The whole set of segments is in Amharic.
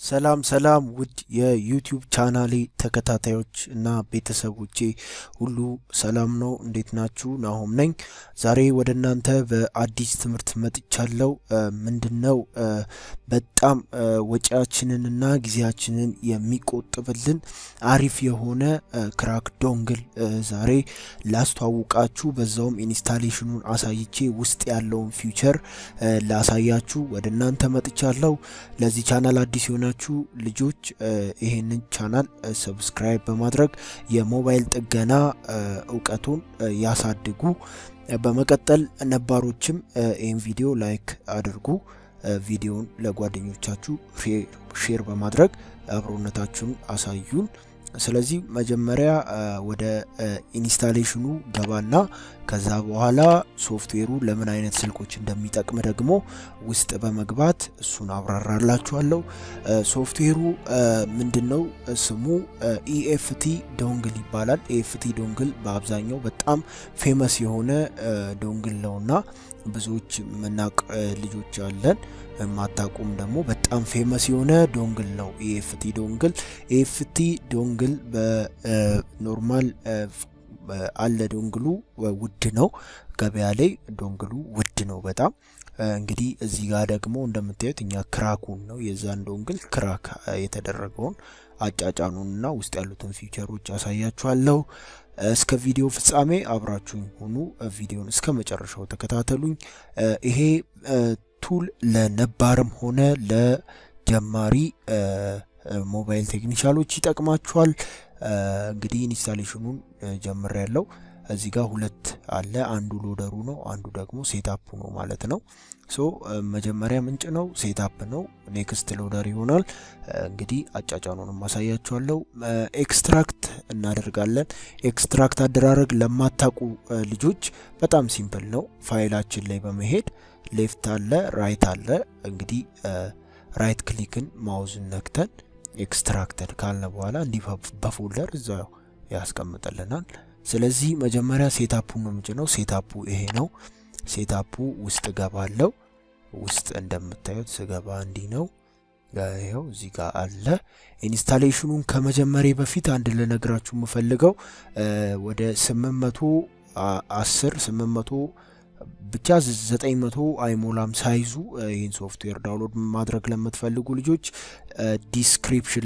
ሰላም ሰላም ውድ የዩቲዩብ ቻናሌ ተከታታዮች እና ቤተሰቦቼ ሁሉ ሰላም ነው። እንዴት ናችሁ? ናሆም ነኝ። ዛሬ ወደ እናንተ በአዲስ ትምህርት መጥቻለሁ። ምንድነው በጣም ወጪያችንንና ጊዜያችንን የሚቆጥብልን አሪፍ የሆነ ክራክ ዶንግል ዛሬ ላስተዋውቃችሁ፣ በዛውም ኢንስታሌሽኑን አሳይቼ ውስጥ ያለውን ፊውቸር ላሳያችሁ ወደ እናንተ መጥቻለሁ። ለዚህ ቻናል አዲስ ናችሁ ልጆች ይሄንን ቻናል ሰብስክራይብ በማድረግ የሞባይል ጥገና እውቀቱን ያሳድጉ። በመቀጠል ነባሮችም ይሄን ቪዲዮ ላይክ አድርጉ። ቪዲዮውን ለጓደኞቻችሁ ሼር በማድረግ አብሮነታችሁን አሳዩን። ስለዚህ መጀመሪያ ወደ ኢንስታሌሽኑ ገባና ከዛ በኋላ ሶፍትዌሩ ለምን አይነት ስልኮች እንደሚጠቅም ደግሞ ውስጥ በመግባት እሱን አብራራላችኋለሁ። ሶፍትዌሩ ምንድነው? ስሙ ኢኤፍቲ ዶንግል ይባላል። ኢኤፍቲ ዶንግል በአብዛኛው በጣም ፌመስ የሆነ ዶንግል ነውና ብዙዎች መናቅ ልጆች አለን፣ ማታቁም ደግሞ በጣም ፌመስ የሆነ ዶንግል ነው ኢኤፍቲ ዶንግል። ኢኤፍቲ ዶንግል በኖርማል አለ ዶንግሉ ውድ ነው፣ ገበያ ላይ ዶንግሉ ውድ ነው በጣም። እንግዲህ እዚህ ጋር ደግሞ እንደምታዩት እኛ ክራኩን ነው የዛን ዶንግል ክራክ የተደረገውን አጫጫኑንና ውስጥ ያሉትን ፊቸሮች አሳያችኋለሁ። እስከ ቪዲዮ ፍጻሜ አብራችሁኝ ሆኑ። ቪዲዮን እስከ መጨረሻው ተከታተሉኝ። ይሄ ቱል ለነባርም ሆነ ለጀማሪ ሞባይል ቴክኒሻሎች ይጠቅማችኋል። እንግዲህ ኢንስታሌሽኑን ጀምሬያለሁ። እዚህ ጋር ሁለት አለ፣ አንዱ ሎደሩ ነው፣ አንዱ ደግሞ ሴታፑ ነው ማለት ነው። መጀመሪያ ምንጭ ነው፣ ሴታፕ ነው፣ ኔክስት ሎደር ይሆናል። እንግዲህ አጫጫኑንም ማሳያችኋለሁ። ኤክስትራክት እናደርጋለን። ኤክስትራክት አደራረግ ለማታቁ ልጆች በጣም ሲምፕል ነው። ፋይላችን ላይ በመሄድ ሌፍት አለ ራይት አለ። እንግዲህ ራይት ክሊክን ማውዝን ነክተን ኤክስትራክተድ ካልነ በኋላ እንዲህ በፎልደር እዛው ያስቀምጥልናል። ስለዚህ መጀመሪያ ሴታፑን ነው የምጭነው። ሴታፑ ይሄ ነው። ሴታፑ ውስጥ ገባለው። ውስጥ እንደምታዩት ስገባ እንዲህ ነው። ይሄው እዚህ ጋር አለ። ኢንስታሌሽኑን ከመጀመሪያ በፊት አንድ ልነግራችሁ የምፈልገው ወደ 800 ብቻ 900 አይሞላም ሳይዙ። ይህን ሶፍትዌር ዳውንሎድ ማድረግ ለምትፈልጉ ልጆች ዲስክሪፕሽን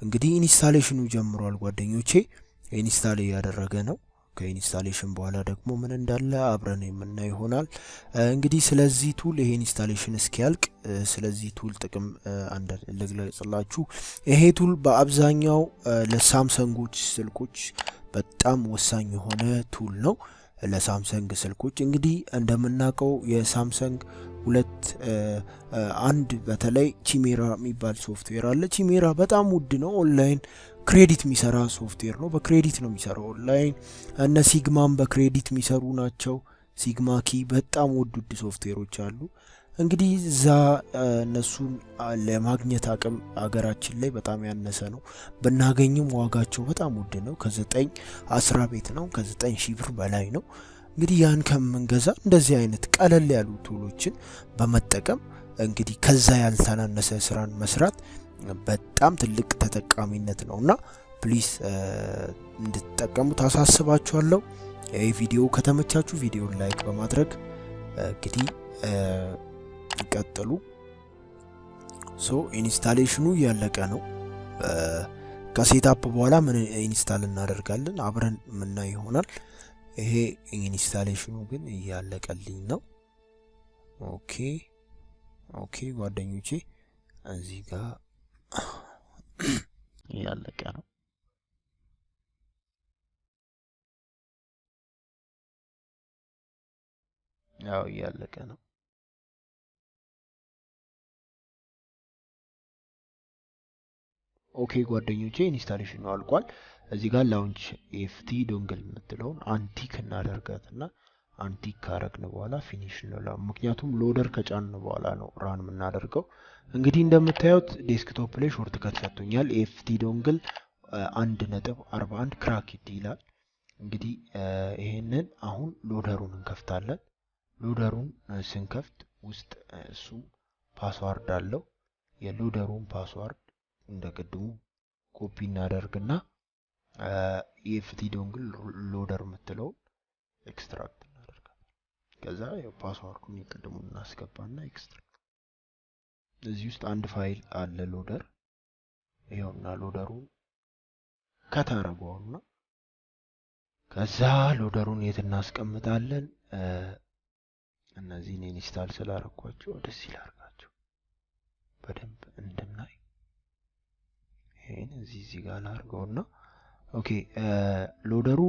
እንግዲህ ኢንስታሌሽኑ ጀምሯል ጓደኞቼ። ኢንስታል ያደረገ ነው። ከኢንስታሌሽን በኋላ ደግሞ ምን እንዳለ አብረን የምናይ ይሆናል። እንግዲህ ስለዚህ ቱል ይሄ ኢንስታሌሽን እስኪያልቅ ስለዚህ ቱል ጥቅም አንድ ልግለጽላችሁ። ይሄ ቱል በአብዛኛው ለሳምሰንጎች ስልኮች በጣም ወሳኝ የሆነ ቱል ነው። ለሳምሰንግ ስልኮች እንግዲህ እንደምናውቀው የሳምሰንግ አንድ በተለይ ቺሜራ የሚባል ሶፍትዌር አለ። ቺሜራ በጣም ውድ ነው። ኦንላይን ክሬዲት የሚሰራ ሶፍትዌር ነው። በክሬዲት ነው የሚሰራው ኦንላይን። እነ ሲግማም በክሬዲት የሚሰሩ ናቸው። ሲግማ ኪ በጣም ውድ ሶፍትዌሮች አሉ። እንግዲህ እዛ እነሱን ለማግኘት አቅም አገራችን ላይ በጣም ያነሰ ነው። ብናገኝም ዋጋቸው በጣም ውድ ነው። ከ9-10 ቤት ነው። ከ9000 ብር በላይ ነው። እንግዲህ ያን ከምንገዛ እንደዚህ አይነት ቀለል ያሉ ቱሎችን በመጠቀም እንግዲህ ከዛ ያልተናነሰ ስራን መስራት በጣም ትልቅ ተጠቃሚነት ነውና ፕሊዝ እንድትጠቀሙ ታሳስባችኋለሁ። ይሄ ቪዲዮ ከተመቻችሁ ቪዲዮን ላይክ በማድረግ እንግዲህ ይቀጥሉ። ኢንስታሌሽኑ ያለቀ ነው። ከሴትአፕ በኋላ ምን ኢንስታል እናደርጋለን አብረን ምናይ ይሆናል። ይሄ ኢንስታሌሽኑ ግን ያለቀልኝ ነው። ኦኬ ጓደኞቼ እዚህ ጋር ያለቀ ነው። ያው ያለቀ ነው። ኦኬ ጓደኞቼ ኢንስታሌሽኑ አልቋል። እዚህ ጋር ላውንች ኤፍቲ ዶንግል የምትለውን አንቲክ እናደርጋትና አንቲክ ካረግን በኋላ ፊኒሽ ነው። ምክንያቱም ሎደር ከጫን በኋላ ነው ራን የምናደርገው። እንግዲህ እንደምታዩት ዴስክቶፕ ላይ ሾርት ከት ሰጥቶኛል። ኤፍቲ ዶንግል 1.41 ክራክድ ይላል። እንግዲህ ይሄንን አሁን ሎደሩን እንከፍታለን። ሎደሩን ስንከፍት ውስጥ እሱ ፓስዋርድ አለው። የሎደሩን ፓስዋርድ እንደቀድሙ ኮፒ እናደርግና ኤፍቲ ዶንግል ሎደር የምትለው ኤክስትራክት እናደርጋለን። ከዛ ያው ፓስዋርዱን የቀድሙን እናስገባና ኤክስትራክት። እዚህ ውስጥ አንድ ፋይል አለ ሎደር። ይሄውና ሎደሩን ከተረጓውና ከዛ ሎደሩን የት እናስቀምጣለን? እነዚህን ኢንስታል ስላረኳቸው ደስ ይላርጋቸው በደንብ እንድናይ ይሄን እዚህ ጋር ላርገውና ኦኬ ሎደሩ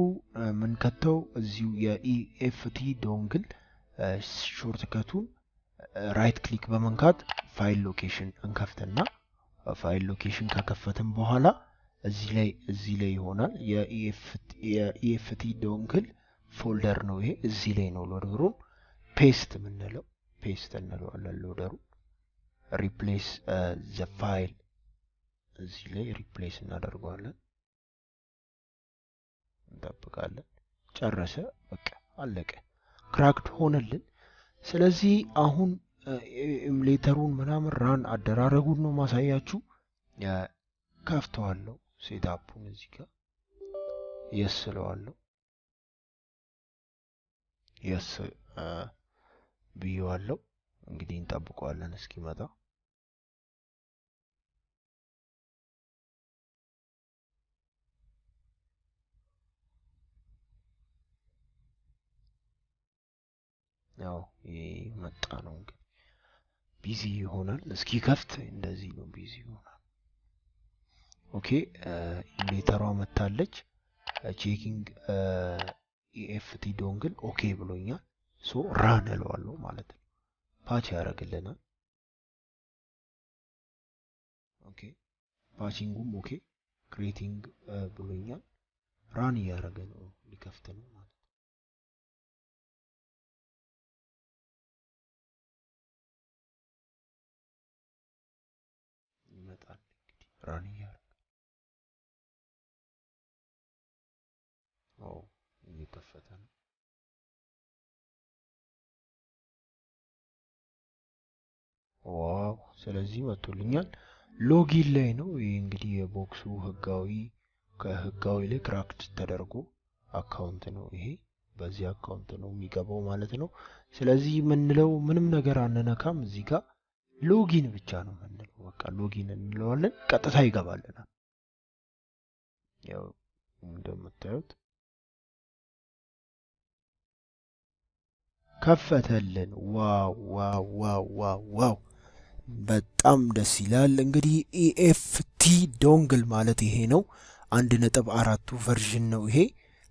ምን ከተው እዚሁ የኢኤፍቲ ዶንግል ሾርትከቱን ራይት ክሊክ በመንካት ፋይል ሎኬሽን እንከፍትና ፋይል ሎኬሽን ከከፈተን በኋላ እዚህ ላይ ይሆናል የኢኤፍቲ ዶንግል ፎልደር ነው። ይሄ እዚህ ላይ ነው ሎደሩን ፔስት ምንለው ፔስት እንለዋለን። ሎደሩ ሪፕሌስ ዘ ፋይል እዚህ ላይ ሪፕሌስ እናደርገዋለን። እንጠብቃለን። ጨረሰ። በቃ አለቀ። ክራክድ ሆነልን። ስለዚህ አሁን ኤሙሌተሩን ምናምን ራን አደራረጉን ነው ማሳያችሁ። ከፍተዋለሁ ሴትአፑን እዚህ ጋር የስለዋለሁ የስ ብየዋለሁ። እንግዲህ እንጠብቀዋለን እስኪመጣ። ያው መጣ ነው እንግዲህ ቢዚ ይሆናል። እስኪ ከፍት እንደዚህ ነው ቢዚ ይሆናል። ኦኬ ኢሙሌተሯ መታለች። ቼኪንግ ኢኤፍቲ ዶንግል ኦኬ ብሎኛል። ራን እለዋለሁ ማለት ነው። ፓች ያደርግልናል። ኦኬ ፓቺንጉም ኦኬ ክሬቲንግ ብሎኛል። ራን እያደረገ ነው ሊከፍት ነው ማለት ነው። ይመጣል እንግዲህ ራን እያደረገ እየከፈተ ነው። ዋው ስለዚህ መጥቶልኛል። ሎጊን ላይ ነው። ይሄ እንግዲህ የቦክሱ ከህጋዊ ላይ ክራክድ ተደርጎ አካውንት ነው። ይሄ በዚህ አካውንት ነው የሚገባው ማለት ነው። ስለዚህ ምንለው ምንም ነገር አንነካም። እዚህ ጋር ሎጊን ብቻ ነው ምንለው። በቃ ሎጊን እንለዋለን፣ ቀጥታ ይገባልናል። ያው እንደምታዩት ከፈተልን። ዋው በጣም ደስ ይላል። እንግዲህ ኢኤፍቲ ዶንግል ማለት ይሄ ነው። 1.4 ቨርዥን ነው ይሄ።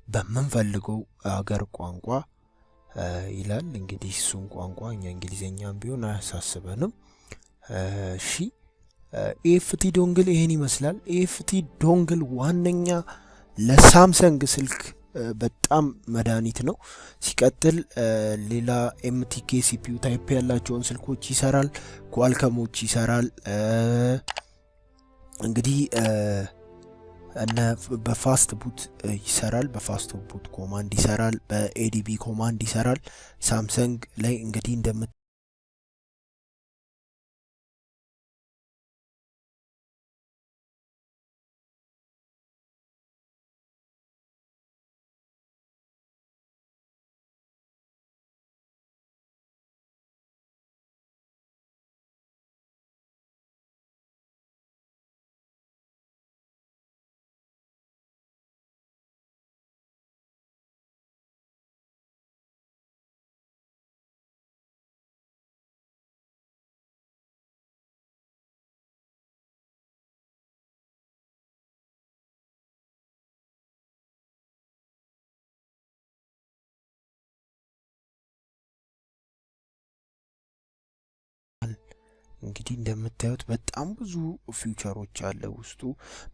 በምንፈልገው ሀገር ቋንቋ ይላል። እንግዲህ እሱን ቋንቋ እኛ እንግሊዘኛም ቢሆን አያሳስበንም። እሺ ኢኤፍቲ ዶንግል ይሄን ይመስላል። ኢኤፍቲ ዶንግል ዋነኛ ለሳምሰንግ ስልክ በጣም መድኃኒት ነው። ሲቀጥል ሌላ ኤምቲኬ ሲፒዩ ታይፕ ያላቸውን ስልኮች ይሰራል። ኳልከሞች ይሰራል። እንግዲህ እነ በፋስት ቡት ይሰራል። በፋስት ቡት ኮማንድ ይሰራል። በኤዲቢ ኮማንድ ይሰራል። ሳምሰንግ ላይ እንግዲህ እንግዲህ እንደምታዩት በጣም ብዙ ፊውቸሮች አለ ውስጡ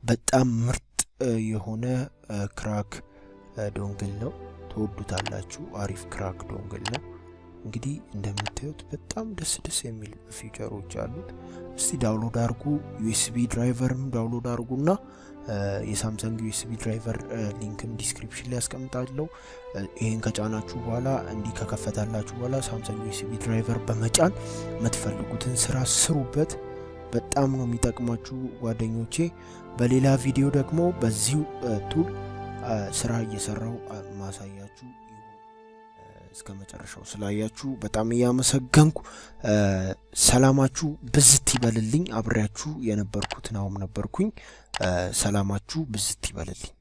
በጣም ምርጥ የሆነ ክራክ ዶንግል ነው ተወዱታላችሁ አሪፍ ክራክ ዶንግል ነው እንግዲህ እንደምታዩት በጣም ደስ የሚል ፊውቸሮች አሉት እስቲ ዳውንሎድ አድርጉ ዩኤስቢ ድራይቨርም ዳውንሎድ አድርጉና የሳምሰንግ ዩኤስቢ ድራይቨር ሊንክም ዲስክሪፕሽን ላይ አስቀምጣለሁ ይሄን ከጫናችሁ በኋላ እንዲ ከከፈታላችሁ በኋላ ሳምሰንግ ዩኤስቢ ድራይቨር በመጫን የምትፈልጉትን ስራ ስሩበት በጣም ነው የሚጠቅማችሁ ጓደኞቼ በሌላ ቪዲዮ ደግሞ በዚሁ ቱል ስራ እየሰራው ማሳያችሁ እስከ መጨረሻው ስላያችሁ በጣም ያመሰግንኩ ሰላማችሁ ብዝት ይበልልኝ አብሬያችሁ የነበርኩት ናውም ነበርኩኝ ሰላማችሁ ብዝት ይበልልኝ